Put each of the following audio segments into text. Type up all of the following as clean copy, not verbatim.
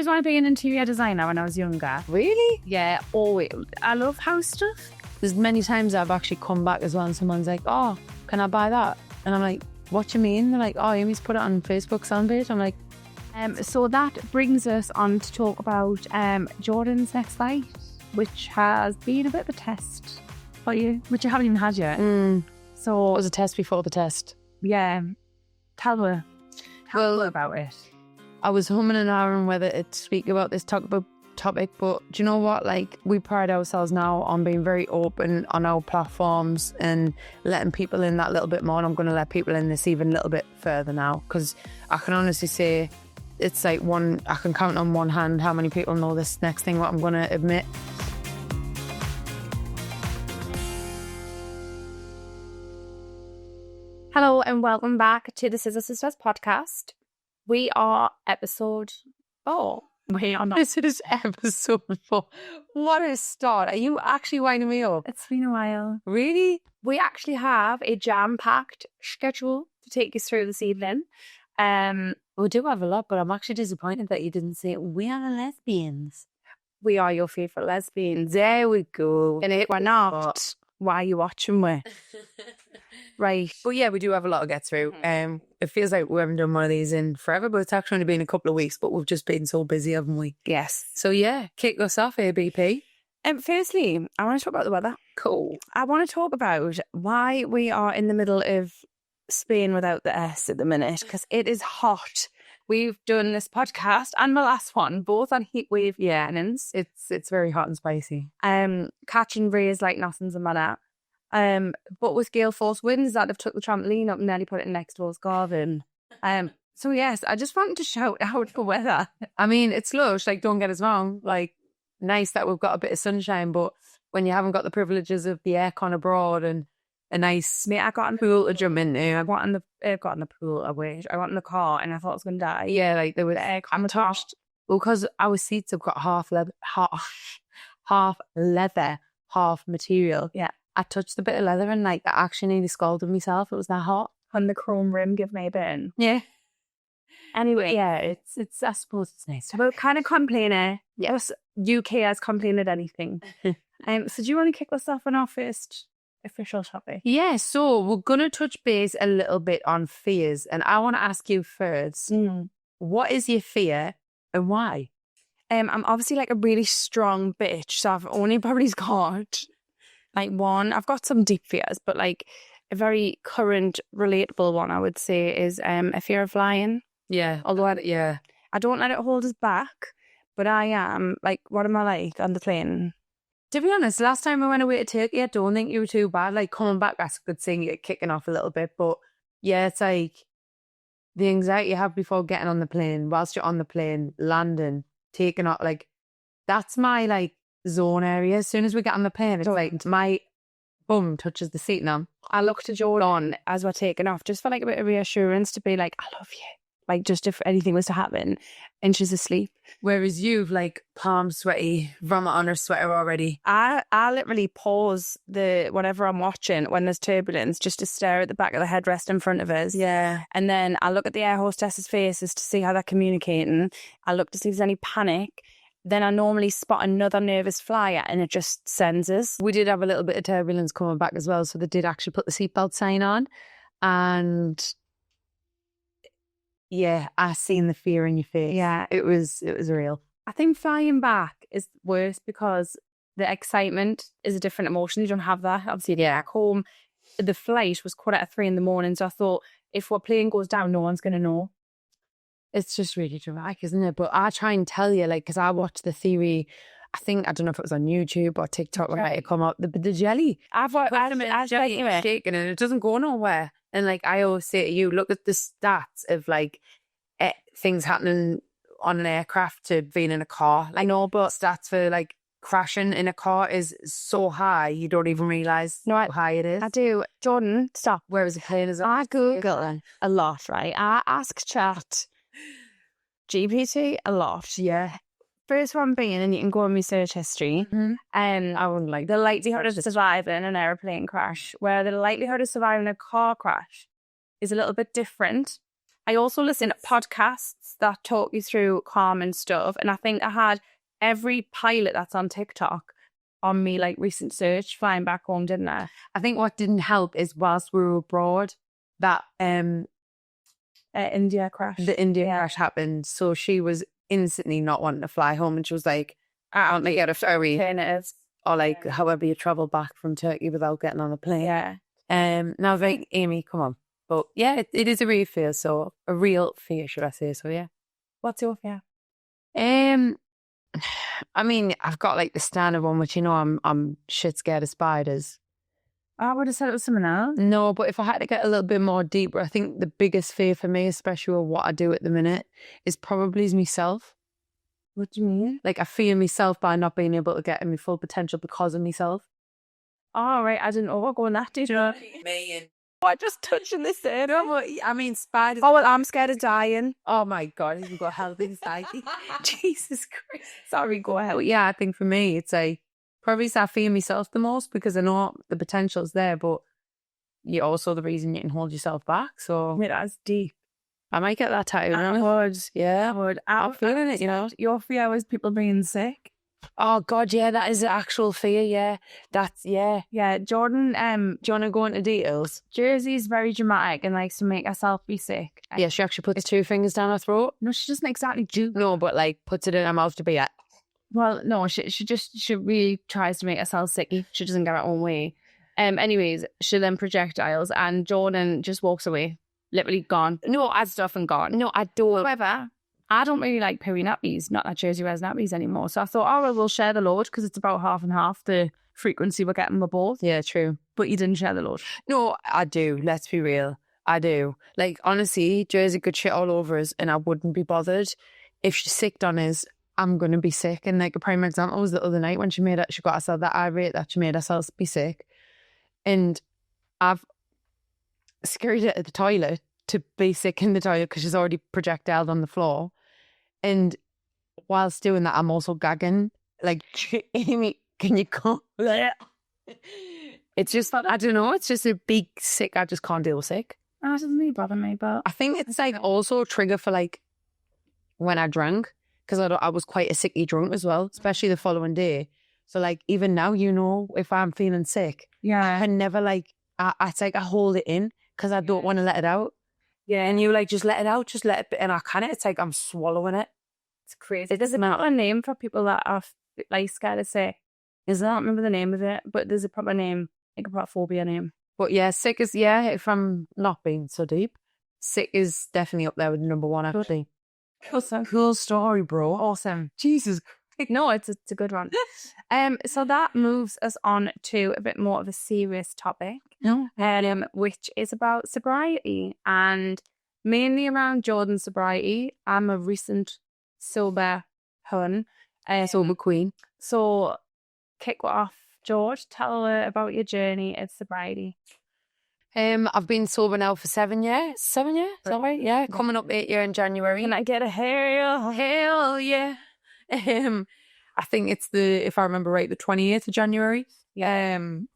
always wanted to be an interior designer when I was younger. Really? Yeah, always. I love house stuff. There's many times I've actually come back as well and someone's like, oh, can I buy that? And I'm like, what do you mean? They're like, oh, Amy's put it on Facebook sound page. I'm like, so that brings us on to talk about Jordan's next flight, which has been a bit of a test for you, which you haven't even had yet. So it was a test before the test. Yeah. Tell me about it. I was humming and ahhing whether to speak about this topic, but do you know what? Like, we pride ourselves now on being very open on our platforms and letting people in that little bit more. And I'm going to let people in this even a little bit further now, because I can honestly say it's like I can count on one hand how many people know this next thing, what I'm going to admit. Hello and welcome back to the Scissor Sisters podcast. We are episode 4. We are not. This is episode 4. What a start. Are you actually winding me up? It's been a while. Really? We actually have a jam-packed schedule to take you through this evening. We do have a lot, but I'm actually disappointed that you didn't say we are the lesbians. We are your favourite lesbians. There we go. And if we're not, why are you watching me? Right. But yeah, we do have a lot to get through. It feels like we haven't done one of these in forever, but it's actually only been a couple of weeks, but we've just been so busy, haven't we? Yes. So yeah, kick us off, ABP. Firstly, I want to talk about the weather. Cool. I want to talk about why we are in the middle of Spain without the S at the minute, because it is hot. We've done this podcast and the last one, both on heatwave evenings. It's very hot and spicy. Catching rays like nothing's a matter. But with gale force winds that have took the trampoline up and nearly put it next to us garden. So yes, I just wanted to shout out the weather. I mean, it's lush, like, don't get us wrong. Like, nice that we've got a bit of sunshine, but when you haven't got the privileges of the aircon abroad and a nice I got in the pool to jump into. I got in the pool, I got in the car and I thought I was going to die. Yeah, like there was aircon. I'm touched. Well, because our seats have got half leather, half material. Yeah. I touched a bit of leather and like I actually nearly scalded myself. It was that hot. And the chrome rim give me a burn. Yeah. Anyway, yeah, it's I suppose it's nice. We're kind of complaining. Yes, UK has complained at anything. So do you want to kick us off on our first official topic? Yeah, so we're gonna touch base a little bit on fears, and I want to ask you first, what is your fear and why? I'm obviously like a really strong bitch, so I've only probably got like one. I've got some deep fears, but like a very current, relatable one, I would say, is a fear of flying. Yeah. Although I don't let it hold us back, but I am like, what am I like on the plane? To be honest, last time I went away to Turkey, I don't think you were too bad. Like, coming back, I could see you kicking off a little bit. But yeah, it's like the anxiety you have before getting on the plane, whilst you're on the plane, landing, taking off. Like, that's my like zone area. As soon as we get on the plane, it's like my bum touches the seat now. I look to Jordan as we're taking off just for like a bit of reassurance to be like, I love you. Like, just if anything was to happen, and she's asleep. Whereas you've like palms sweaty, vomit on her sweater already. I literally pause the whatever I'm watching when there's turbulence just to stare at the back of the headrest in front of us. Yeah. And then I look at the air hostesses' faces to see how they're communicating. I look to see if there's any panic. Then I normally spot another nervous flyer and it just sends us. We did have a little bit of turbulence coming back as well, so they did actually put the seatbelt sign on. And yeah, I seen the fear in your face. Yeah. It was real. I think flying back is worse because the excitement is a different emotion. You don't have that. Obviously, back home, the flight was quarter to 3 a.m. So I thought, if our plane goes down, no one's going to know. It's just really dramatic, isn't it? But I try and tell you, like, because I watched the theory, I don't know if it was on YouTube or TikTok, right? It come up, the jelly. I've jelly shaking and it doesn't go nowhere. And like I always say to you, look at the stats of like things happening on an aircraft to being in a car. Like, no, but stats for like crashing in a car is so high you don't even realise how high it is. I do. Jordan, stop. Whereas a plane is I Google a lot, right? I ask chat GPT a lot. Yeah. First one being, and you can go on my search history, and I wouldn't like the likelihood of surviving an airplane crash, where the likelihood of surviving a car crash is a little bit different. I also listen to podcasts that talk you through calm and stuff. And I think I had every pilot that's on TikTok on me like recent search flying back home, didn't I? I think what didn't help is whilst we were abroad, that India crash. the India crash happened. So she was instantly not wanting to fly home, and she was like, I don't get a ferry. Or like however you travel back from Turkey without getting on a plane. Yeah. And I was like, Amy, come on. But yeah, it is a real fear. So a real fear, should I say? So yeah. What's your fear? I mean, I've got like the standard one, which I'm shit scared of spiders. I would have said it was something else. No, but if I had to get a little bit more deeper, I think the biggest fear for me, especially with what I do at the minute, is probably myself. What do you mean? Like I fear myself by not being able to get in my full potential because of myself. Oh, right. I didn't know what going that did. Me and I just touching this there. no, but I mean spiders. Oh, well, I'm scared of dying. Oh my God, you've got health anxiety. Jesus Christ. Sorry, go ahead. But yeah, I think for me, it's like probably I fear myself the most because I know the potential's there, but you're also the reason you can hold yourself back. So Wait, that's deep. I might get that tattooed. I would. Yeah, I would. I'm feeling it, you know. Your fear was people being sick. Oh God, yeah, that is the actual fear. Yeah, that's Yeah, Jordan. Do you want to go into details? Jersey's very dramatic and likes to make herself be sick. Yeah, she actually puts two fingers down her throat. No, she doesn't exactly do. No, but like puts it in her mouth to be at. Well, no, she really tries to make herself sicky. She doesn't get her own way. Anyways, she then projectiles and Jordan just walks away, literally gone. No, adds stuff and gone. No, I don't. However, I don't really like pooey nappies. Not that Jersey wears nappies anymore. So I thought, oh, well, we'll share the load because it's about half and half the frequency we're getting with both. Yeah, true. But you didn't share the load. No, I do. Let's be real. I do. Like, honestly, Jersey could shit all over us and I wouldn't be bothered. If she sicked on us, I'm going to be sick. And like a prime example was the other night when she got herself that irate that she made herself be sick. And I've scared her at the toilet to be sick in the toilet because she's already projectiled on the floor. And whilst doing that, I'm also gagging. Like, Amy, can you come? It's just, I don't know, it's just a big sick. I just can't deal with sick. That doesn't really bother me, but I think it's like also a trigger for like when I drank, because I was quite a sicky drunk as well, especially the following day. So like even now, you know, if I'm feeling sick, yeah, I never like, it's like I hold it in because I don't want to let it out. Yeah, and you like just let it out, just let it, and I can't. It's like I'm swallowing it. It's crazy. There's a proper name for people that are like scared of sick. I don't remember the name of it, but there's a proper name, like a proper phobia name. But yeah, sick is, yeah, if I'm not being so deep, sick is definitely up there with number one, actually. Awesome. Cool story, bro. Awesome. Jesus. No, it's a good one. So that moves us on to a bit more of a serious topic, which is about sobriety and mainly around Jordan's sobriety. I'm a recent sober hun, Sober queen. So kick off, George. Tell her about your journey of sobriety. I've been sober now for 7 years. 7 years? Is that right? Yeah, coming up 8 years in January. Can I get a hell? Hell yeah. I think it's if I remember right, the 28th of January. And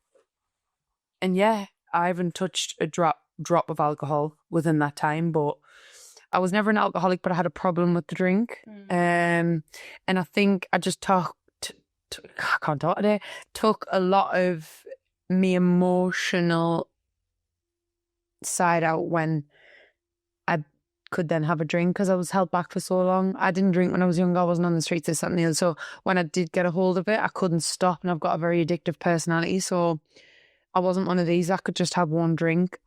yeah, I haven't touched a drop of alcohol within that time, but I was never an alcoholic, but I had a problem with the drink. And I think I just I can't talk today, took a lot of me emotional side out when I could then have a drink because I was held back for so long. I didn't drink when I was younger. I wasn't on the streets or something else. So when I did get a hold of it, I couldn't stop, and I've got a very addictive personality. So I wasn't one of these. I could just have one drink.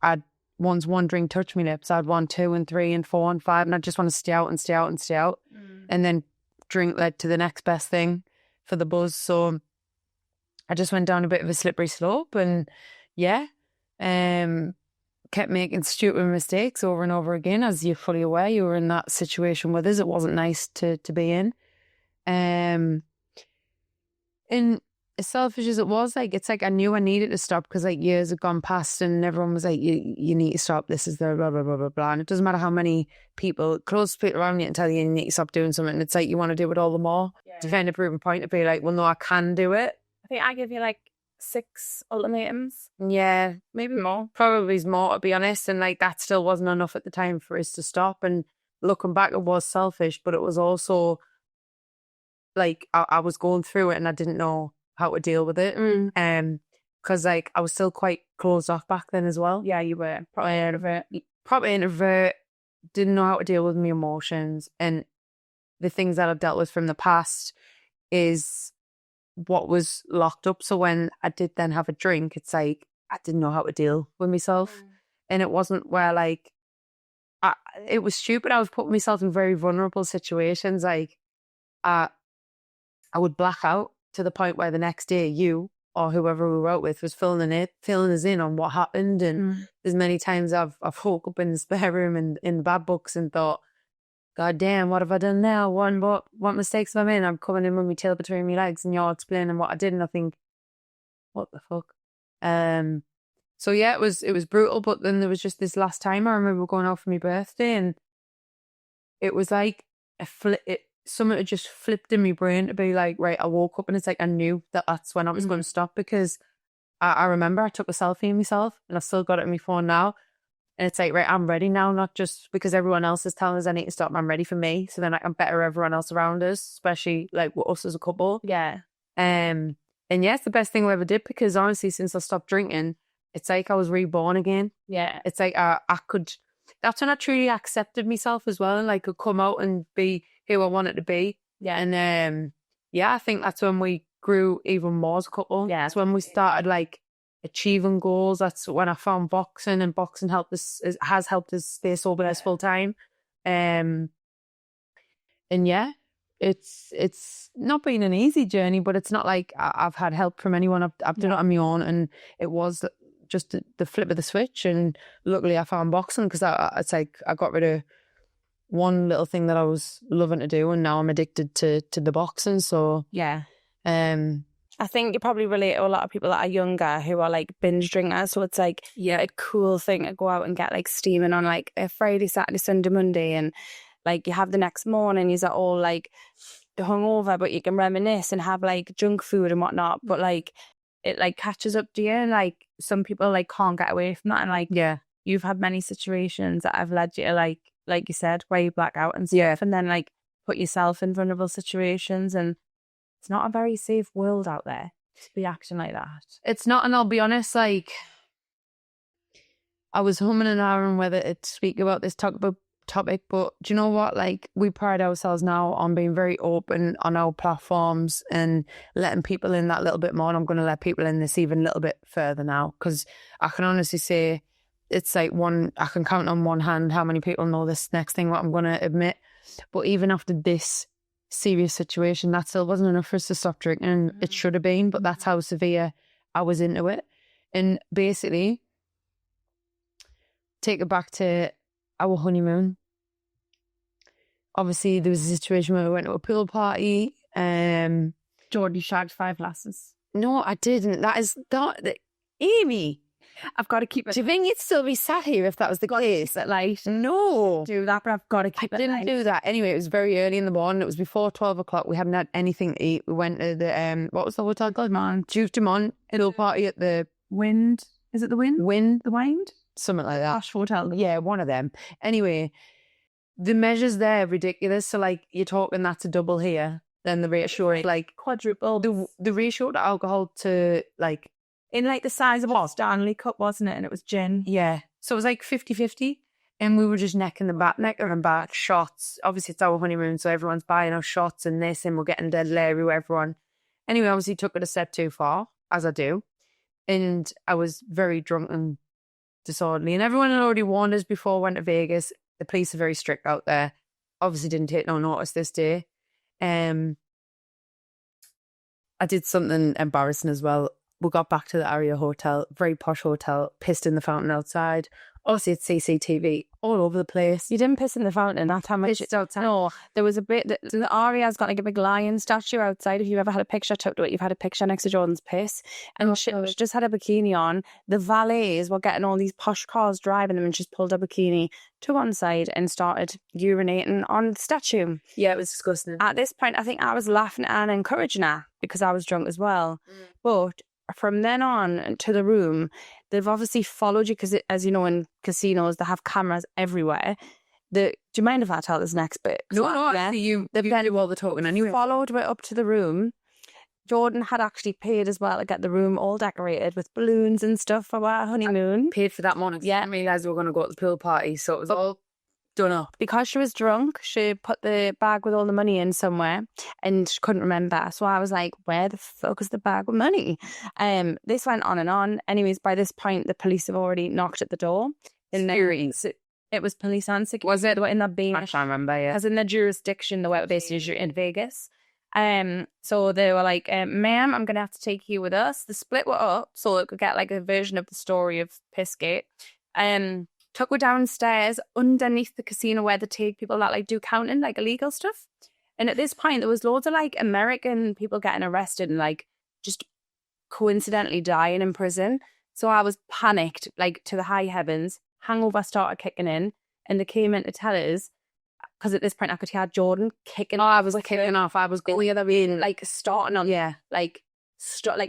Once one drink touched my lips, I'd want 2 and 3 and 4 and 5, and I just want to stay out and stay out and stay out. And then drink led to the next best thing for the buzz. So I just went down a bit of a slippery slope, and yeah, kept making stupid mistakes over and over again. As you're fully aware, you were in that situation with us. It wasn't nice to be in. And as selfish as it was, like, it's like I knew I needed to stop because like years had gone past and everyone was like, you need to stop. This is the blah, blah, blah, blah, blah. And it doesn't matter how many people, close people around you, and tell you need to stop doing something. And it's like you want to do it all the more. Yeah. To find a proven point to be like, well, no, I can do it. I think I give you like 6 ultimatums, Yeah, maybe more. probably is more, to be honest. And like that still wasn't enough at the time for us to stop. And looking back, it was selfish, but it was also like I was going through it and I didn't know how to deal with it. Because like I was still quite closed off back then as well. Yeah, you were probably introvert. Probably introvert, didn't know how to deal with my emotions, and the things that I've dealt with from the past is what was locked up. So when I did then have a drink, it's like I didn't know how to deal with myself. And it wasn't where like it was stupid. I was putting myself in very vulnerable situations. Like I would black out to the point where the next day you or whoever we were out with was filling us in on what happened. And there's many times I've woke up in the spare room and in the bad books and thought, God damn, what have I done now? What mistakes have I made? I'm coming in with my tail between my legs and you're explaining what I did, and I think, what the fuck? So yeah, it was brutal. But then there was just this last time I remember going out for my birthday, and it was like something had just flipped in my brain to be like, right, I woke up and it's like I knew that that's when I was going to stop, because I remember I took a selfie of myself and I've still got it on my phone now. And it's like, right, I'm ready now, not just because everyone else is telling us I need to stop. I'm ready for me. So then I can better everyone else around us, especially like with us as a couple. Yeah. And yeah, it's the best thing I ever did, because honestly, since I stopped drinking, it's like I was reborn again. Yeah. It's like I could, that's when I truly accepted myself as well, and like could come out and be who I wanted to be. Yeah. And yeah, I think that's when we grew even more as a couple. Yeah. That's when we started like achieving goals. That's when I found boxing, and boxing has helped us stay sober as full time. And yeah, it's not been an easy journey, but it's not like I've had help from anyone. I've done it on my own, and it was just the flip of the switch. And luckily I found boxing, because it's like I got rid of one little thing that I was loving to do, and now I'm addicted to the boxing. So yeah. I think you probably relate to a lot of people that are younger who are like binge drinkers. So it's like a cool thing to go out and get like steaming on like a Friday, Saturday, Sunday, Monday, and like you have the next morning, you're all like hungover, but you can reminisce and have like junk food and whatnot. But like it like catches up to you, and like some people like can't get away from that. And like you've had many situations that have led you to like you said, where you black out and stuff, and then like put yourself in vulnerable situations, and it's not a very safe world out there to be acting like that. It's not, and I'll be honest, like I was humming and ahhing whether to speak about this topic, but do you know what? Like we pride ourselves now on being very open on our platforms and letting people in that little bit more. And I'm going to let people in this even a little bit further now, because I can honestly say it's like I can count on one hand how many people know this next thing what I'm going to admit. But even after this serious situation, that still wasn't enough for us to stop drinking. It should have been, but that's how severe I was into it. And basically, take it back to our honeymoon. Obviously, there was a situation where we went to a pool party. Jordan shagged 5 lasses. No, I didn't. That is not Amy. I've got to keep it. Do you think you'd still be sat here if that was the case? At light. No. Do that, but I've got to keep it. I didn't do that. Anyway, it was very early in the morning. It was before 12 o'clock. We hadn't had anything to eat. We went to the, what was the hotel called? Duke Dumont pool party at the Wind. Is it the Wind? Wind? The Wind? Something like that. Posh Hotel. Yeah, one of them. Anyway, the measures there are ridiculous. So like you're talking that's a double here. Then the ratio, like quadruple. The ratio to alcohol to like, in like the size of a Stanley cup, wasn't it? And it was gin. Yeah. So it was like 50-50. And we were just necking and back shots. Obviously, it's our honeymoon, so everyone's buying us shots and this, and we're getting dead leery with everyone. Anyway, obviously took it a step too far, as I do. And I was very drunk and disorderly. And everyone had already warned us before I went to Vegas. The police are very strict out there. Obviously didn't take no notice this day. I did something embarrassing as well. We got back to the Aria Hotel, very posh hotel, pissed in the fountain outside. Obviously, it's CCTV all over the place. You didn't piss in the fountain that time. Pissed outside. No, there was a bit. The Aria's got like a big lion statue outside. If you've ever had a picture took to it, you've had a picture next to Jordan's piss. And she just had a bikini on. The valets were getting all these posh cars driving them, and she's pulled her bikini to one side and started urinating on the statue. Yeah, it was disgusting. At this point, I think I was laughing and encouraging her because I was drunk as well. But from then on to the room, they've obviously followed you because, as you know, in casinos, they have cameras everywhere. Do you mind if I tell this next bit? No, actually, they've then do all the talking anyway. Followed me up to the room. Jordan had actually paid as well to get the room all decorated with balloons and stuff for our honeymoon. Paid for that morning. Yeah. I didn't realise we were going to go to the pool party, so it was all done up. Because she was drunk, she put the bag with all the money in somewhere and she couldn't remember. So I was like, where the fuck is the bag with money? This went on and on. Anyways, by this point, the police have already knocked at the door. It was police and security. Was it? They were in that beam. I can't remember, yeah. As in the jurisdiction, the way basically in Vegas. So they were like, ma'am, I'm going to have to take you with us. The split were up so it could get like a version of the story of Pissgate. Took her downstairs underneath the casino where they take people that like do counting, like illegal stuff. And at this point, there was loads of like American people getting arrested and like just coincidentally dying in prison. So I was panicked, like to the high heavens. Hangover started kicking in, and they came in to tell us. Because at this point, I could hear Jordan kicking. Oh, I was kicking off. I was going the other way, like starting on, like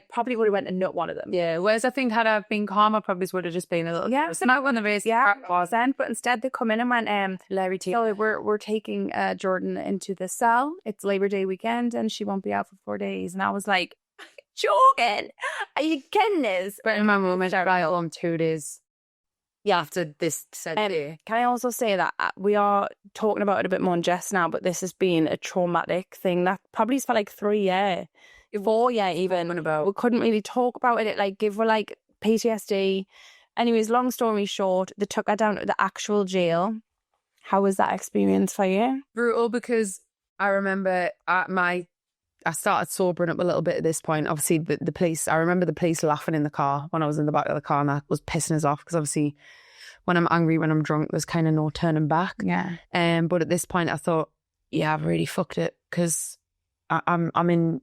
probably would have went and nut one of them. Yeah. Whereas I think had I been calmer, probably would have just been a little. Yeah, it's not one of those. Yeah, was then. But instead, they come in and went, Larry T. So we're taking Jordan into the cell. It's Labor Day weekend, and she won't be out for 4 days. And I was like, joking? Are you kidding this? But in my moment, I got home 2 days. Yeah, after this said day. Can I also say that we are talking about it a bit more in jest now, but this has been a traumatic thing that probably for like 3 years, 4 years even. We couldn't really talk about it. It like give her like PTSD. Anyways, long story short, they took her down to the actual jail. How was that experience for you? Brutal, because I remember I started sobering up a little bit at this point. Obviously, the police, I remember the police laughing in the car when I was in the back of the car, and that was pissing us off because obviously when I'm angry, when I'm drunk, there's kind of no turning back. Yeah. But at this point, I thought, yeah, I've really fucked it because I'm in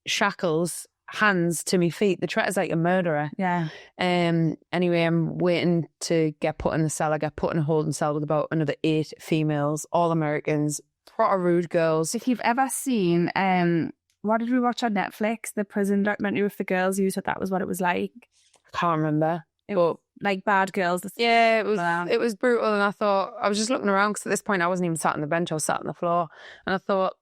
shackles, hands to my feet. The treater's like a murderer. Yeah. Anyway, I'm waiting to get put in the cell. I get put in a holding cell with about another 8 females, all Americans, proper rude girls. If you've ever seen, what did we watch on Netflix? The prison documentary with the girls. You said that was what it was like. I can't remember. But like bad girls. Yeah, it was brutal. And I thought, I was just looking around because at this point I wasn't even sat on the bench. I was sat on the floor. And I thought,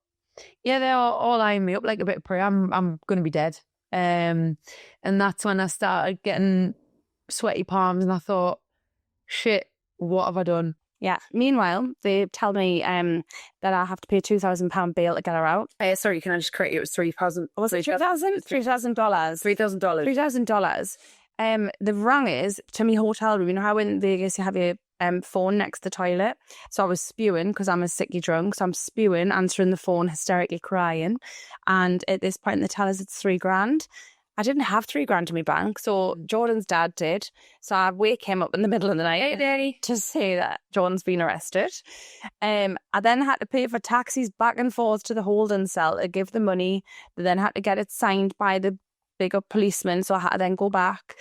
yeah, they're all eyeing me up like a bit of prey. I'm going to be dead. And that's when I started getting sweaty palms. And I thought, shit, what have I done? Yeah. Meanwhile, they tell me that I have to pay £2,000 bail to get her out. Sorry, can I just correct you? It was $3,000. Was it $3,000? $3,000. $3,000. $3,000. The wrong is to me hotel room. You know how in Vegas you have your phone next to the toilet? So I was spewing because I'm a sicky drunk. So I'm spewing, answering the phone, hysterically crying. And at this point, they tell us it's $3,000. I didn't have $3,000 in my bank, so Jordan's dad did. So I wake him up in the middle of the night, hey, Daddy, to say that Jordan's been arrested. I then had to pay for taxis back and forth to the holding cell to give the money. They then had to get it signed by the bigger policeman, so I had to then go back,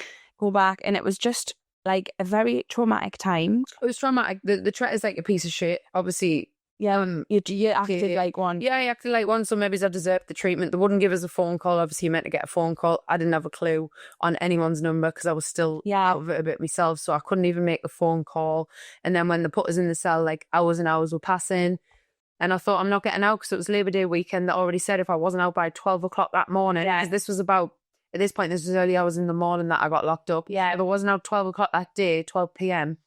and it was just like a very traumatic time. It was traumatic. The threat is like a piece of shit, obviously. Yeah, you acted like one. Yeah, I acted like one, so maybe I deserved the treatment. They wouldn't give us a phone call. Obviously, you meant to get a phone call. I didn't have a clue on anyone's number because I was still out of it a bit myself, so I couldn't even make a phone call. And then when they put us in the cell, like hours and hours were passing, and I thought, I'm not getting out because it was Labor Day weekend. They already said if I wasn't out by 12 o'clock that morning, because this was about, at this point, this was early hours in the morning that I got locked up. Yeah. If I wasn't out 12 o'clock that day, 12 p.m.,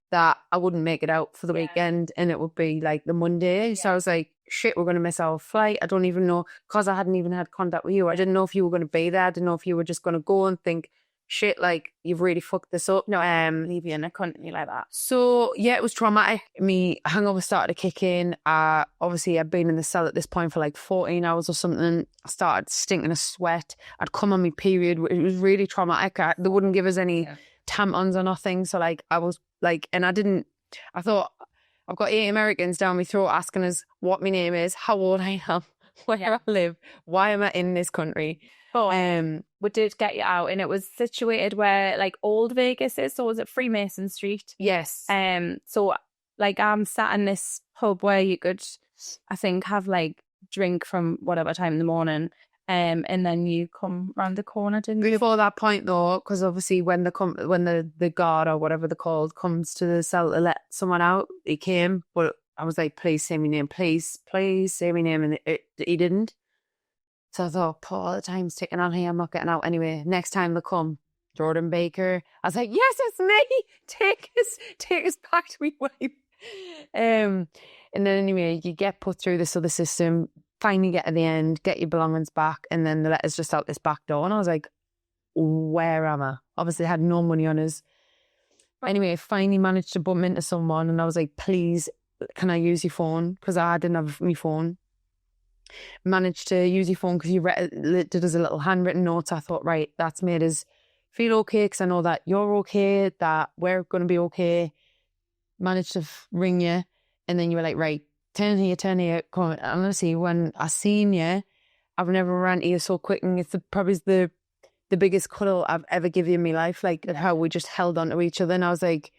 that I wouldn't make it out for the weekend, and it would be like the Monday. So I was like, shit, we're going to miss our flight. I don't even know, because I hadn't even had contact with you. I didn't know if you were going to be there. I didn't know if you were just going to go and think, shit, like, you've really fucked this up. No, leave you in a country like that. So, yeah, it was traumatic. Me hangover started to kick in. Obviously, I'd been in the cell at this point for like 14 hours or something. I started stinking of sweat. I'd come on my period. It was really traumatic. They wouldn't give us any tampons or nothing. So, like, I was like, and I thought, I've got 8 Americans down my throat asking us what my name is, how old I am, where I live, why am I in this country? We did get you out, and it was situated where like old Vegas is. So was it Freemason Street? Yes. So like I'm sat in this pub where you could, I think, have like drink from whatever time in the morning. And then you come round the corner, didn't you? Before that point though, because obviously when the guard or whatever they're called comes to the cell to let someone out, he came, but I was like, please say my name, please say my name, and he didn't. So I thought, Paul, the time's ticking on here, I'm not getting out anyway. Next time they come, Jordan Baker, I was like, yes, it's me. Take us back to my wife. And then anyway, you get put through this other system, finally get to the end, get your belongings back, and then they let us just out this back door. And I was like, where am I? Obviously, I had no money on us. Anyway, I finally managed to bump into someone, and I was like, please, can I use your phone? Because I didn't have my phone. Managed to use your phone because you did us a little handwritten note. I thought, right, that's made us feel okay because I know that you're okay, that we're going to be okay. Managed to ring you, and then you were like, right, turn here, come on. And honestly, when I seen you, I've never ran to you so quick, and it's probably the biggest cuddle I've ever given in my life, like how we just held on to each other. And I was like,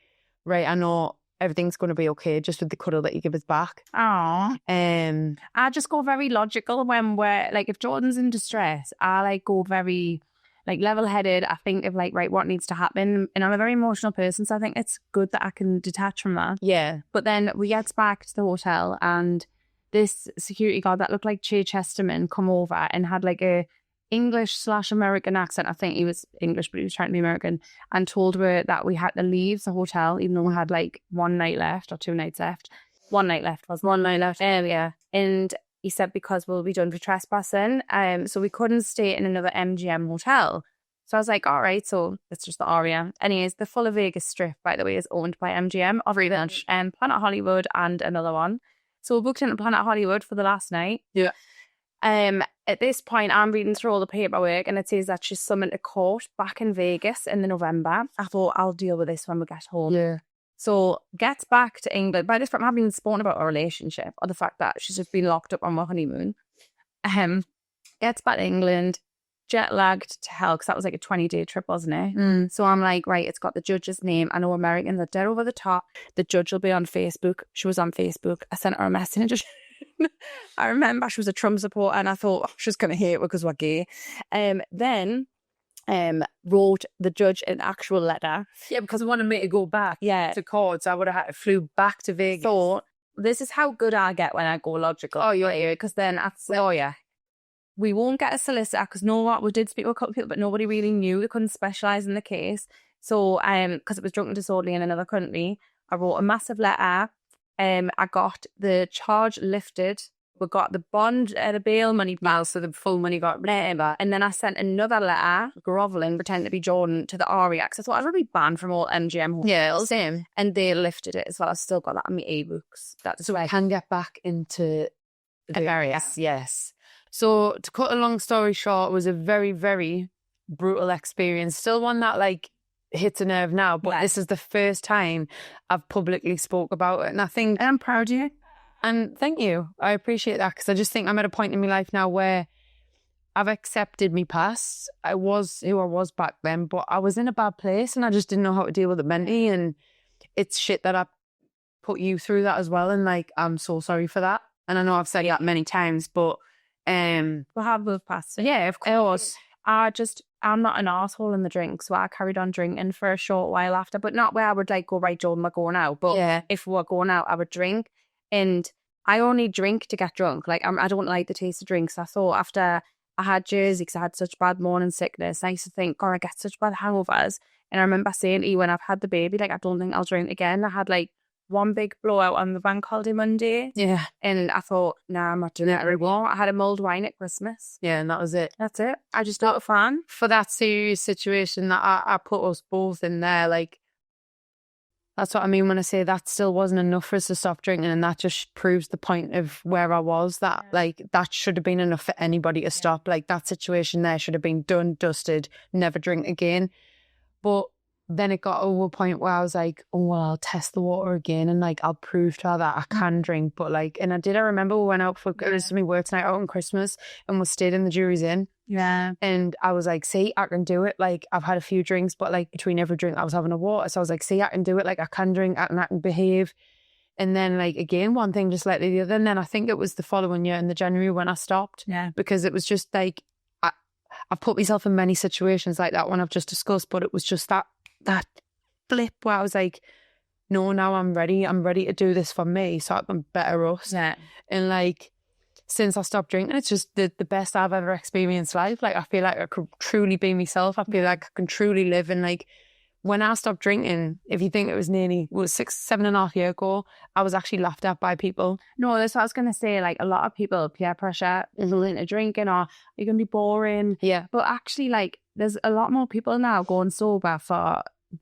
right, I know everything's going to be okay just with the cuddle that you give us back. Aww. I just go very logical when we're like, if Jordan's in distress, I like go very like level-headed. I think of like, right, what needs to happen? And I'm a very emotional person, so I think it's good that I can detach from that. Yeah. But then we get back to the hotel, and this security guard that looked like Che Chesterman come over and had like a English/American accent. I think he was English, but he was trying to be American, and told her that we had to leave the hotel, even though we had like 1 night left or 2 nights left. 1 night left was 1 night left. Yeah. And he said because we'll be done for trespassing. So we couldn't stay in another MGM hotel. So I was like, all right, so it's just the Aria. Anyways, the Fuller Vegas Strip, by the way, is owned by MGM, Orange, Planet Hollywood, and another one. So we booked into Planet Hollywood for the last night. Yeah. At this point, I'm reading through all the paperwork, and it says that she's summoned to court back in Vegas in the November. I thought, I'll deal with this when we get home. Yeah. So gets back to England. By this point, I haven't even spoken about our relationship or the fact that she's just been locked up on my honeymoon. Gets back to England, jet lagged to hell because that was like a 20-day trip, wasn't it? So I'm like, right, it's got the judge's name. I know Americans are dead over the top. The judge will be on Facebook. She was on Facebook. I sent her a message. I remember she was a Trump supporter, and I thought, oh, she's going to hate it because we're gay. Then wrote the judge an actual letter. Yeah, because I wanted me to go back to court, so I would have had to flew back to Vegas. So this is how good I get when I go logical. Oh, yeah. Because then I said, oh, yeah. We won't get a solicitor because we did speak to a couple of people, but nobody really knew. They couldn't specialise in the case. So because it was drunk and disorderly in another country, I wrote a massive letter. I got the charge lifted. We got the bond, the bail money back, so the full money got whatever. And then I sent another letter, grovelling, pretending to be Jordan, to the RE because I thought I'd already be banned from all MGM hotels. Yeah, same. And they lifted it as well. I've still got that on my e-books. So I can get back into the area. Yes. So to cut a long story short, it was a very, very brutal experience. Still one that like hits a nerve now, but this is the first time I've publicly spoke about it. And I think I'm proud of you. And thank you. I appreciate that because I just think I'm at a point in my life now where I've accepted me past. I was who I was back then, but I was in a bad place and I just didn't know how to deal with it mentally. And it's shit that I put you through that as well. And like, I'm so sorry for that. And I know I've said that many times, but we have moved past it. Yeah, of course. I'm not an arsehole in the drink, so I carried on drinking for a short while after, but not where I would like go, right, Jordan, we're going out. But if we were going out, I would drink. And I only drink to get drunk. Like, I don't like the taste of drinks. I thought after I had Jersey, because I had such bad morning sickness, I used to think, God, I get such bad hangovers. And I remember saying to you when I've had the baby, like, I don't think I'll drink again. I had like one big blowout on the bank holiday Monday. Yeah. And I thought, nah, I'm not doing it anymore. I had a mulled wine at Christmas. Yeah, and that was it. That's it. I just not a fan. For that serious situation that I put us both in there, like, that's what I mean when I say that still wasn't enough for us to stop drinking, and that just proves the point of where I was, that like that should have been enough for anybody to stop. Like that situation there should have been done, dusted, never drink again. But then it got over a point where I was like, oh, well, I'll test the water again and like I'll prove to her that I can drink. But like, and I remember we went out for, it was my work night out on Christmas and we stayed in the Jury's Inn. Yeah. And I was like, see, I can do it. Like, I've had a few drinks, but like between every drink I was having a water. So I was like, see, I can do it. Like, I can drink and I can behave. And then like, again, one thing just led to the other. And then I think it was the following year in the January when I stopped. Yeah. Because it was just like, I've put myself in many situations like that one I've just discussed, but it was just that flip where I was like, no, now I'm ready to do this for me so I can better us. Yeah. And like, since I stopped drinking, it's just the best I've ever experienced life. Like, I feel like I could truly be myself. I feel like I can truly live. And like, when I stopped drinking, if you think it was 7.5 years ago, I was actually laughed at by people. No, that's what I was going to say. Like, a lot of people, peer pressure, into drinking, or you're going to be boring. Yeah. But actually, like, there's a lot more people now going sober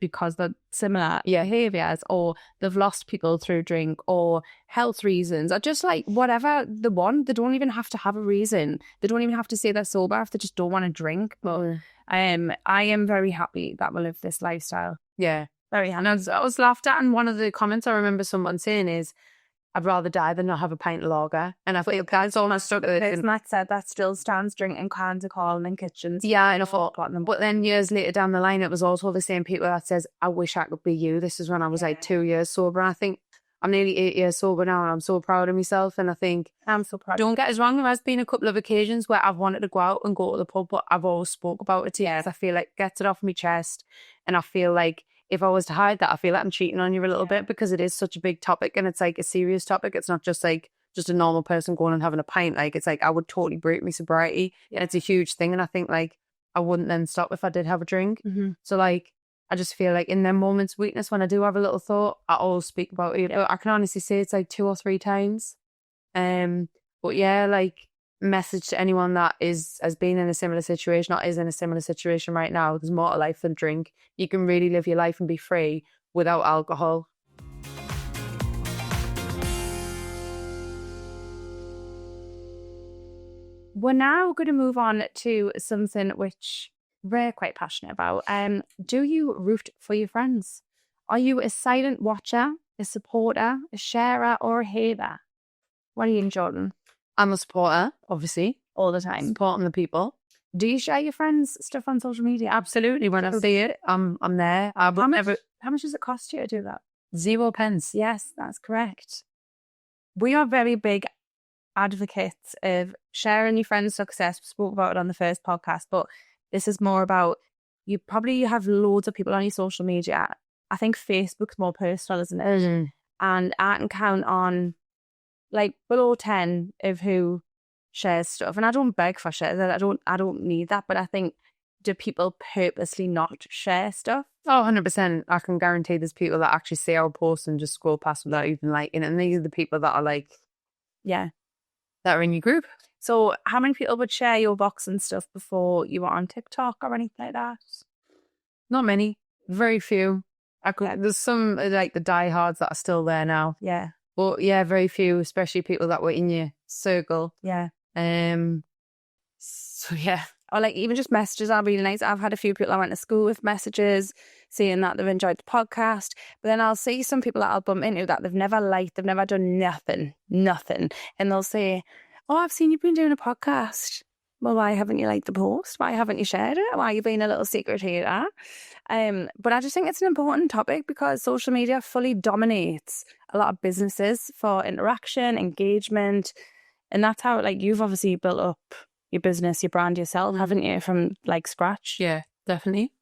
because they're similar behaviours, or they've lost people through drink, or health reasons, or just like whatever they want. They don't even have to have a reason. They don't even have to say they're sober if they just don't want to drink. But I am very happy that we live this lifestyle. Yeah. Very happy. And I was laughed at, and one of the comments I remember someone saying is, I'd rather die than not have a pint of lager. And I feel that's all I stuck with. It's not said that still stands drinking cans of corn in kitchens. Yeah, and I thought, but then years later down the line, it was also the same people that says, I wish I could be you. This is when I was like 2 years sober. And I think I'm nearly 8 years sober now, and I'm so proud of myself. And I think, I'm so proud. Don't get us wrong, there has been a couple of occasions where I've wanted to go out and go to the pub, but I've always spoke about it to you. I feel like it gets it off my chest. And I feel like if I was to hide that, I feel like I'm cheating on you a little bit, because it is such a big topic, and it's like a serious topic. It's not just like just a normal person going and having a pint. Like, it's like I would totally break my sobriety. And it's a huge thing. And I think like I wouldn't then stop if I did have a drink. So like, I just feel like in them moments of weakness, when I do have a little thought, I always speak about it. But I can honestly say it's like 2 or 3 times. But yeah, like, message to anyone that has been in a similar situation or is in a similar situation right now: there's more to life than drink. You can really live your life and be free without alcohol. We're now going to move on to something which we're quite passionate about. Do you root for your friends? Are you a silent watcher, a supporter, a sharer, or a hater? What are you, Jordan? I'm a supporter, obviously, all the time. Supporting the people. Do you share your friends' stuff on social media? Absolutely. When I see it, I'm there. How much does it cost you to do that? 0 pence. Yes, that's correct. We are very big advocates of sharing your friends' success. We spoke about it on the first podcast, but this is more about, you probably have loads of people on your social media. I think Facebook's more personal, isn't it? And I can count on like below 10 of who shares stuff. And I don't beg for shares. I don't need that. But I think, do people purposely not share stuff? Oh, 100%. I can guarantee there's people that actually see our post and just scroll past without even liking it. And these are the people that are like, yeah, that are in your group. So how many people would share your box and stuff before you were on TikTok or anything like that? Not many. Very few. There's some like the diehards that are still there now. Yeah. But yeah, very few, especially people that were in your circle. Yeah. So yeah. Or like even just messages are really nice. I've had a few people I went to school with messages saying that they've enjoyed the podcast. But then I'll see some people that I'll bump into that they've never liked, they've never done nothing. And they'll say, oh, I've seen you've been doing a podcast. Well, why haven't you liked the post? Why haven't you shared it? Why are you being a little secret hater? But I just think it's an important topic, because social media fully dominates a lot of businesses for interaction, engagement. And that's how, like, you've obviously built up your business, your brand yourself, haven't you, from like scratch? Yeah, definitely.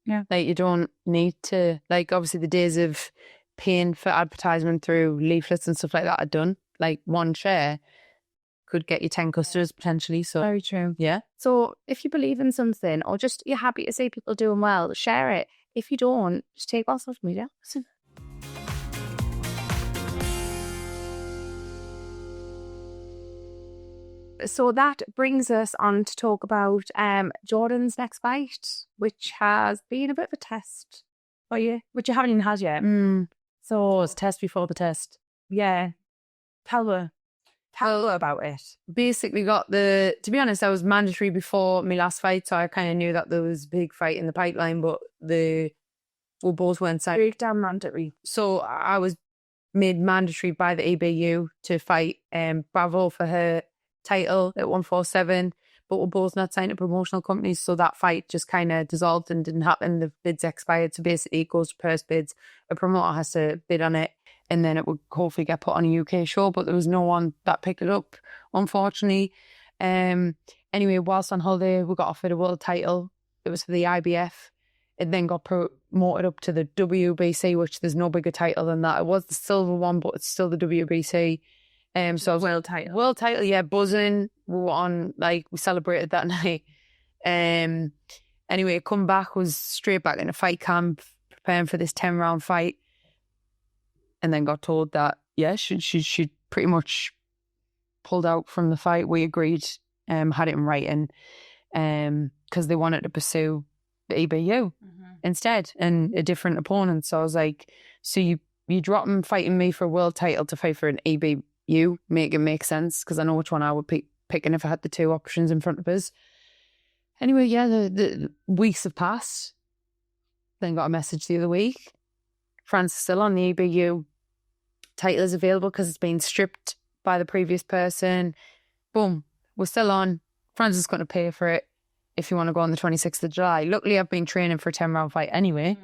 Yeah. Like, you don't need to, like, obviously the days of paying for advertisement through leaflets and stuff like that are done. Like, one share could get you 10 customers potentially. So very true. Yeah. So if you believe in something, or just you're happy to see people doing well, share it. If you don't, just take off social media. So that brings us on to talk about Jordan's next fight, which has been a bit of a test for you, which you haven't even had yet. So it's test before the test. Yeah. Tell her about it. Basically to be honest, I was mandatory before my last fight, so I kind of knew that there was a big fight in the pipeline, but we both weren't signed. Breakdown mandatory. So I was made mandatory by the EBU to fight Bravo for her title at 147, but we're both not signed to promotional companies, so that fight just kind of dissolved and didn't happen. The bids expired, so basically it goes to purse bids. A promoter has to bid on it, and then it would hopefully get put on a UK show, but there was no one that picked it up, unfortunately. Anyway, whilst on holiday, we got offered a world title. It was for the IBF. It then got promoted up to the WBC, which there's no bigger title than that. It was the silver one, but it's still the WBC. So world title. World title, yeah, buzzing. We were on, like, we celebrated that night. Anyway, come back, was straight back in a fight camp, preparing for this 10-round fight. And then got told that, yeah, she pretty much pulled out from the fight. We agreed, had it in writing, because they wanted to pursue the EBU instead and a different opponent. So I was like, so you dropping fighting me for a world title to fight for an EBU, make it make sense, because I know which one I would pick picking if I had the two options in front of us. Anyway, yeah, the weeks have passed. Then got a message the other week. France is still on the EBU. Title is available because it's been stripped by the previous person. Boom, we're still on. France is going to pay for it if you want to go on the 26th of July. Luckily, I've been training for a 10-round fight anyway.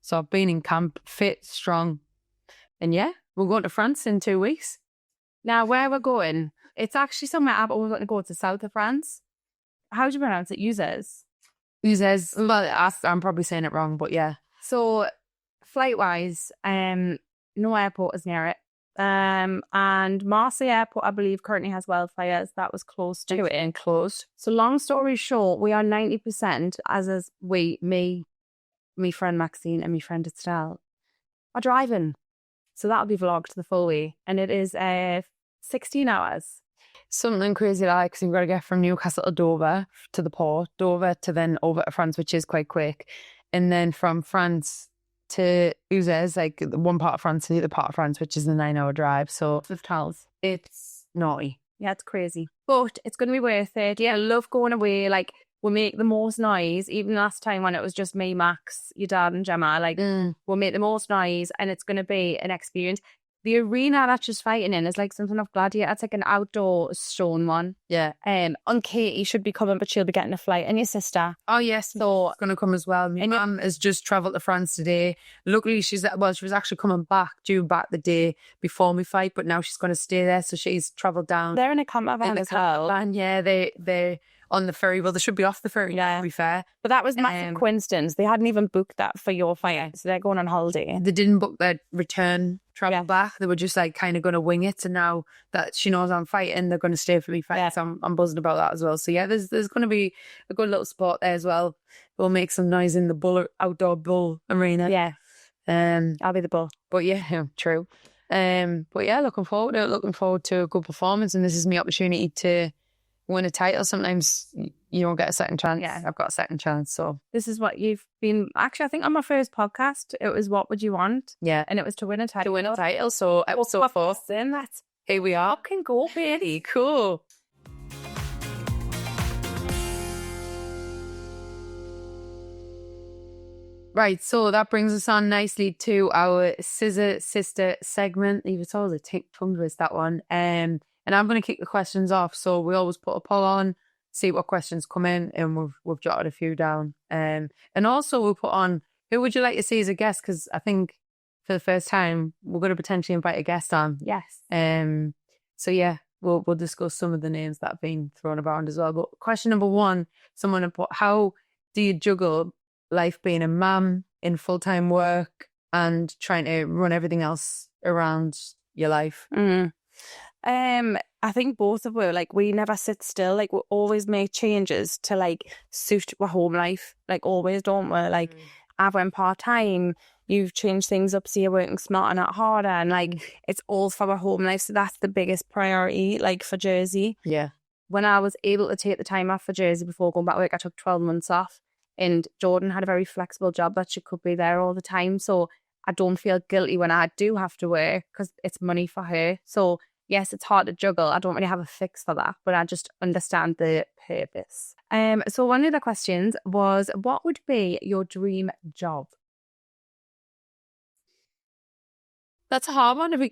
So I've been in camp, fit, strong. And yeah, we're going to France in 2 weeks. Now, where we're going, it's actually somewhere I've always wanted to go to, south of France. How do you pronounce it? Uzes? Uzes. Well, I'm probably saying it wrong, but yeah. So, flight-wise, no airport is near it. And Marseille Airport, I believe, currently has wildfires. That was close to it and closed. So long story short, we are 90%, as is me, friend Maxine and my friend Estelle, are driving. So that'll be vlogged the full way. And it is 16 hours. Something crazy like, because you've got to get from Newcastle to Dover to the port, Dover to then over to France, which is quite quick. And then from France to Uzes, like one part of France to the other part of France, which is a 9-hour drive. So it's naughty. Yeah, it's crazy. But it's going to be worth it. Yeah, I love going away. Like, we'll make the most noise. Even last time when it was just me, Max, your dad and Gemma, like, we'll make the most noise and it's going to be an experience. The arena that she's fighting in is like something of Gladiator. It's like an outdoor stone one. Yeah. And Katie should be coming, but she'll be getting a flight. And your sister. Oh, yes. So it's going to come as well. My mum has just travelled to France today. Luckily, she was actually coming back, due back the day before my fight, but now she's going to stay there. So she's travelled down. They're in a camper van as well. And yeah, they're on the ferry. Well, they should be off the ferry, to be fair. But that was massive coincidence. They hadn't even booked that for your fight. So they're going on holiday. They didn't book their return travel back. They were just like kind of going to wing it. And now that she knows I'm fighting, they're going to stay for me fight. So I'm buzzing about that as well. So yeah, there's going to be a good little spot there as well. We'll make some noise in the outdoor bull arena. Yeah. I'll be the bull. But yeah, true. But yeah, looking forward to a good performance. And this is my opportunity to win a title. Sometimes you don't get a second chance. Yeah. I've got a second chance. So this is what you've been, actually, I think on my first podcast, it was what would you want? Yeah. And it was to win a title. So episode 4. Then that's here we are. Fucking go, baby. Cool. Right, so that brings us on nicely to our Scissor Sister segment. It's always a tongue twist, that one. And I'm going to kick the questions off. So we always put a poll on, see what questions come in, and we've jotted a few down. And also we'll put on, who would you like to see as a guest? Because I think for the first time, we're going to potentially invite a guest on. Yes. So yeah, we'll discuss some of the names that have been thrown around as well. But question number 1, someone put, how do you juggle life being a mum, in full-time work, and trying to run everything else around your life? I think both of us, like, we never sit still. Like, we always make changes to, like, suit our home life. Like, always, don't we? Like, I've went part-time. You've changed things up so you're working smarter, not harder. And, like, it's all for our home life. So that's the biggest priority, like, for Jersey. Yeah. When I was able to take the time off for Jersey before going back to work, I took 12 months off. And Jordan had a very flexible job that she could be there all the time. So I don't feel guilty when I do have to work because it's money for her. So yes, it's hard to juggle. I don't really have a fix for that, but I just understand the purpose. So one of the questions was, what would be your dream job? That's a hard one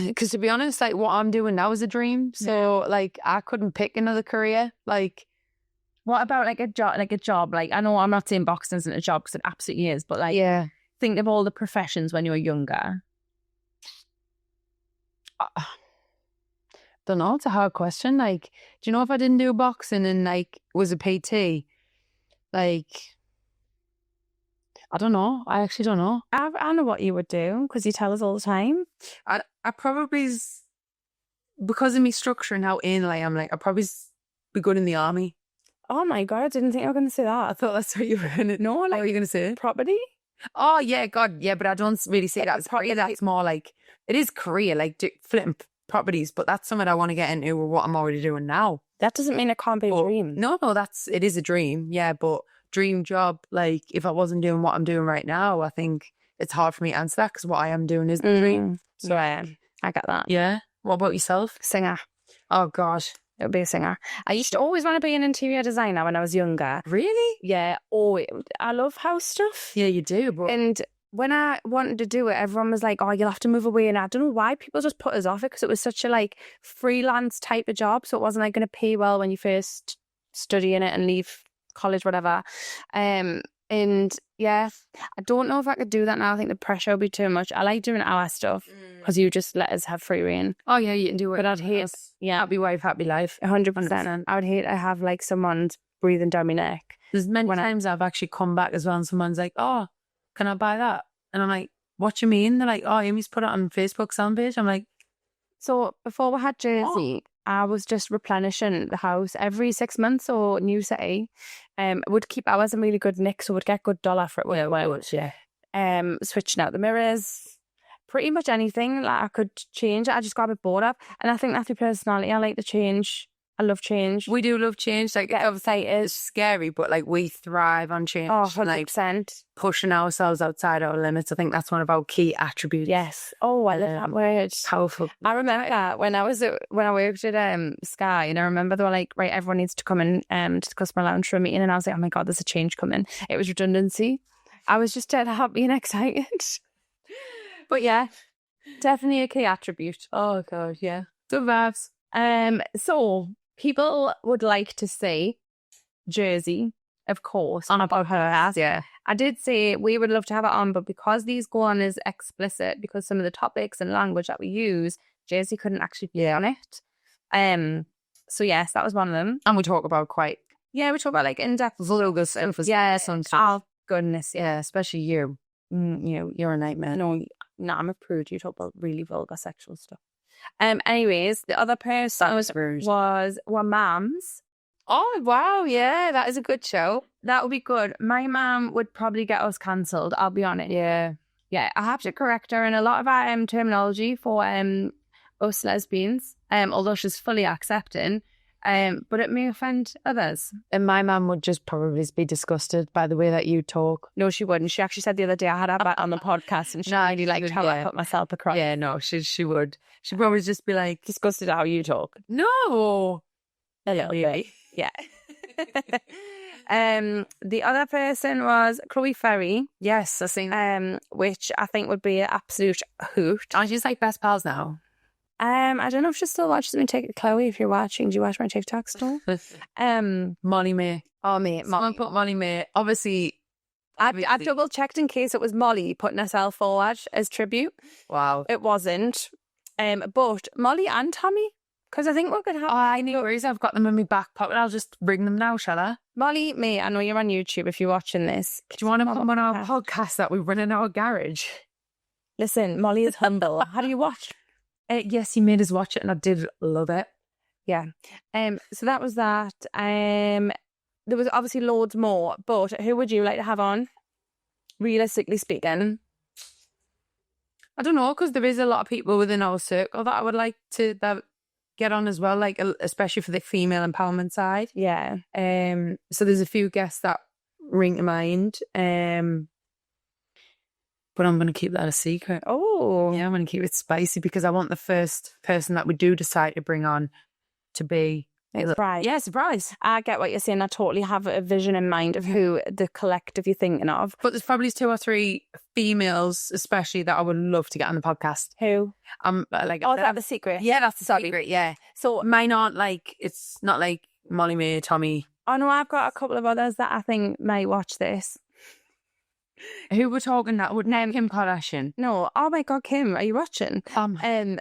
because to be honest, like what I'm doing now is a dream. So like I couldn't pick another career. Like, what about like a job? Like, I know I'm not saying boxing isn't a job because it absolutely is, but like, think of all the professions when you were younger. Don't know. It's a hard question. Like, do you know if I didn't do boxing and like was a PT, like, I don't know. I actually don't know. I know what you would do because you tell us all the time. I probably, because of me structure and how anal I am, like, I'd probably be good in the army. Oh my God, I didn't think you were going to say that. I thought that's what you were going to. No, What like were you going to say? property. Oh, yeah, God, yeah, but I don't really see that as career. That's more like, it is career, like flipping properties, but that's something I want to get into with what I'm already doing now. That doesn't mean it can't be a dream. No, it is a dream, yeah, but dream job, like, if I wasn't doing what I'm doing right now, I think it's hard for me to answer that because what I am doing is the dream. So yeah, I get that. Yeah. What about yourself? Singer. Oh, gosh. It would be a singer. I used to always want to be an interior designer when I was younger. Really? Yeah. Oh, I love house stuff. Yeah, you do. But And when I wanted to do it, everyone was like, oh, you'll have to move away. And I don't know why people just put us off it because it was such a like freelance type of job. So it wasn't like going to pay well when you first study in it and leave college, whatever. And yeah, I don't know if I could do that now. I think the pressure would be too much. I like doing our stuff because you just let us have free reign. Oh yeah, you can do it. But I'd hate, happy wife, happy life. 100%. I would hate to have like someone breathing down my neck. There's many times I've actually come back as well and someone's like, oh, can I buy that? And I'm like, what you mean? They're like, oh, Amy's put it on Facebook sound page. I'm like, so before we had Jersey, I was just replenishing the house every 6 months or new city. Would keep ours in really good nick, so would get good dollar for it. Switching out the mirrors, pretty much anything like I could change. I just got a bit bored of, and I think that's my personality. I like to change. I love change. We do love change. Like, obviously it's scary, but like we thrive on change. Oh, 100%. Like, pushing ourselves outside our limits. I think that's one of our key attributes. Yes. Oh, I love that word. Powerful. I remember that when I worked at Sky, and I remember they were like, right, everyone needs to come in to the customer lounge for a meeting, and I was like, oh my God, there's a change coming. It was redundancy. I was just dead happy and excited. But yeah, definitely a key attribute. Oh God, yeah. Good vibes. So people would like to see Jersey, of course, on about her ass. Yeah. I did say we would love to have it on, but because these go on as explicit, because some of the topics and language that we use, Jersey couldn't actually be on it. So yes, that was one of them. And we talk about we talk about like in-depth vulgar stuff. Yes, oh goodness, yeah, especially you. You're a nightmare. No, I'm a prude. You talk about really vulgar sexual stuff. Anyways, the other person were mums. Oh wow, yeah, that is a good show. That would be good. My mum would probably get us cancelled, I'll be honest. Yeah. I have to correct her in a lot of our terminology for us lesbians, although she's fully accepting, but it may offend others. And my mum would just probably be disgusted by the way that you talk. No, she wouldn't. She actually said the other day I had her back on the podcast and she really liked how I put myself across. Yeah, no, she would. She'd probably just be like, disgusted at how you talk. No. A little bit. Yeah. The other person was Chloe Ferry. Yes, I've seen which I think would be an absolute hoot. Aren't you like best pals now? I don't know if she still watches me. Chloe, if you're watching, do you watch my TikTok still? Molly May. Oh, mate. Someone put Molly May. Obviously. I double checked in case it was Molly putting herself forward as tribute. Wow. It wasn't. But Molly and Tommy, because I think we're going to have... Oh, I know worries. I've got them in my back pocket. I'll just bring them now, shall I? Molly, me, I know you're on YouTube if you're watching this. Do you want to come on our podcast that we run in our garage? Listen, Molly is humble. How do you watch? Yes, he made us watch it and I did love it. Yeah. So that was that. There was obviously loads more, but who would you like to have on? Realistically speaking. I don't know, because there is a lot of people within our circle that I would like to get on as well, like especially for the female empowerment side. Yeah. So there's a few guests that ring to mind. But I'm going to keep that a secret. Oh. Yeah, I'm going to keep it spicy because I want the first person that we do decide to bring on to be... Surprise. Yeah, surprise. I get what you're saying. I totally have a vision in mind of who the collective you're thinking of. But there's probably 2 or 3 females, especially, that I would love to get on the podcast. Who? Like, is that the secret? Yeah, that's the secret, yeah. So mine aren't like, it's not like Molly May, Tommy. Oh no, I've got a couple of others that I think may watch this. Who we're talking that would name Kim Kardashian? No. Oh my God, Kim, are you watching?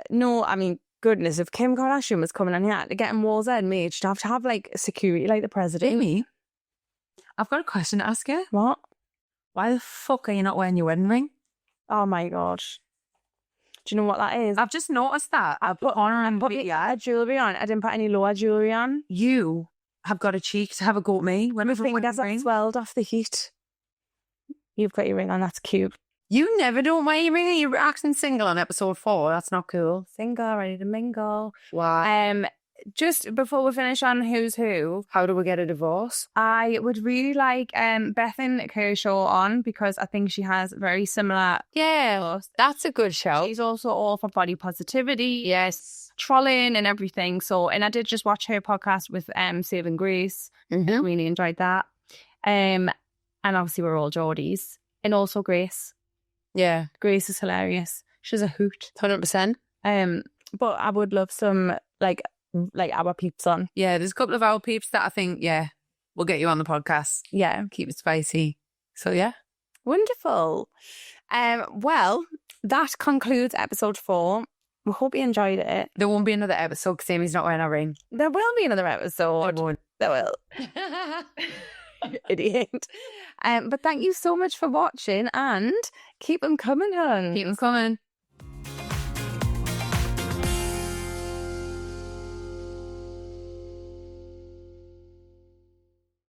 No, I mean, goodness, if Kim Kardashian was coming in here to get in Wall's End, mate, she'd have to have like security like the president. Amy, I've got a question to ask you. What? Why the fuck are you not wearing your wedding ring? Oh my god. Do you know what that is? I've just noticed that. I put a jewellery on. I didn't put any lower jewellery on. You have got a cheek to have a go at me. When My fingers are swelled off the heat. You've got your ring on, that's cute. You never don't wear your ring. You're acting single on episode 4. That's not cool. Single, ready to mingle. Why? Just before we finish on Who's Who, How do we get a divorce? I would really like Bethan Kershaw on because I think she has very similar. Yeah, that's a good show. She's also all for body positivity, Yes. trolling and everything. So, and I did just watch her podcast with Saving Grace. Mm-hmm. Really enjoyed that. And obviously we're all Geordies. And also Grace. Yeah, Grace is hilarious. She's a hoot. 100%. But I would love some like our peeps on. Yeah, there's a couple of our peeps that I think, yeah, we'll get you on the podcast. Yeah. Keep it spicy. So, yeah. Wonderful. Well, that concludes episode 4. We hope you enjoyed it. There won't be another episode because Amy's not wearing a ring. There will be another episode. There won't. There will. Idiot. But thank you so much for watching and keep them coming, hon. Keep them coming.